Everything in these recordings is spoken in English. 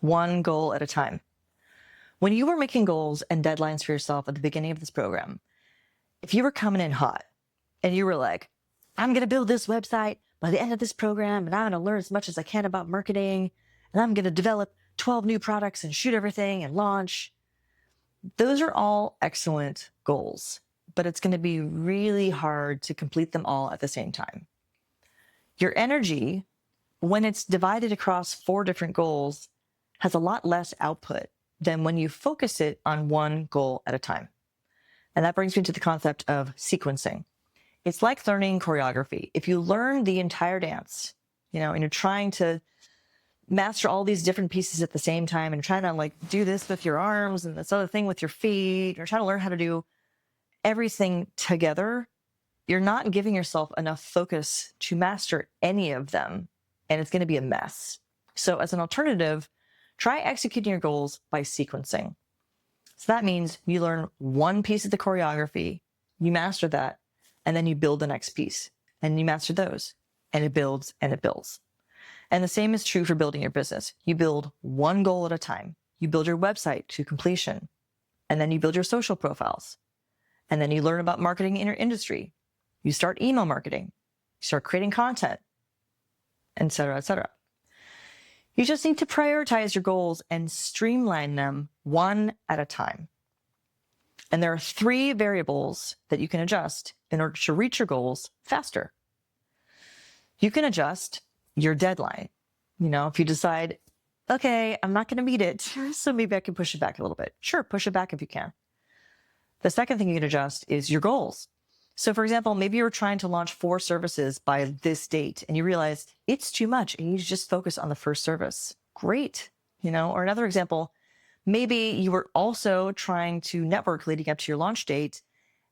one goal at a time. When you were making goals and deadlines for yourself at the beginning of this program, if you were coming in hot and you were like, I'm going to build this website by the end of this program, and I'm going to learn as much as I can about marketing, and I'm going to develop 12 new products and shoot everything and launch. Those are all excellent goals, but it's going to be really hard to complete them all at the same time. Your energy, when it's divided across 4 different goals, has a lot less output than when you focus it on one goal at a time. And that brings me to the concept of sequencing. It's like learning choreography. If you learn the entire dance, and you're trying to master all these different pieces at the same time and trying to do this with your arms and this other thing with your feet, or trying to learn how to do everything together, you're not giving yourself enough focus to master any of them, and it's going to be a mess. So as an alternative, try executing your goals by sequencing. So that means you learn one piece of the choreography, you master that, and then you build the next piece, and you master those, and it builds and it builds. And the same is true for building your business. You build one goal at a time. You build your website to completion, and then you build your social profiles, and then you learn about marketing in your industry. You start email marketing, you start creating content, et cetera, et cetera. You just need to prioritize your goals and streamline them one at a time. And there are 3 variables that you can adjust in order to reach your goals faster. You can adjust your deadline. If you decide, okay, I'm not going to meet it, so maybe I can push it back a little bit. Sure, push it back if you can. The second thing you can adjust is your goals. So for example, maybe you were trying to launch 4 services by this date and you realized it's too much and you need to just focus on the first service. Great. Or another example, maybe you were also trying to network leading up to your launch date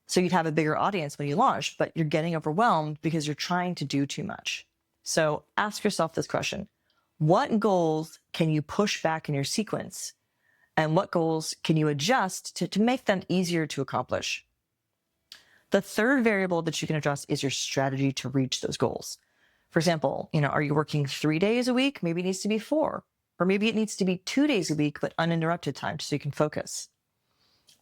so you'd have a bigger audience when you launch, but you're getting overwhelmed because you're trying to do too much. So ask yourself this question: what goals can you push back in your sequence? And what goals can you adjust to make them easier to accomplish? The third variable that you can adjust is your strategy to reach those goals. For example, are you working 3 days a week? Maybe it needs to be 4. Or maybe it needs to be 2 days a week, but uninterrupted time so you can focus.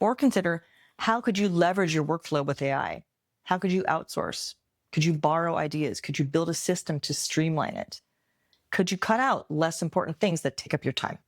Or consider, how could you leverage your workflow with AI? How could you outsource? Could you borrow ideas? Could you build a system to streamline it? Could you cut out less important things that take up your time?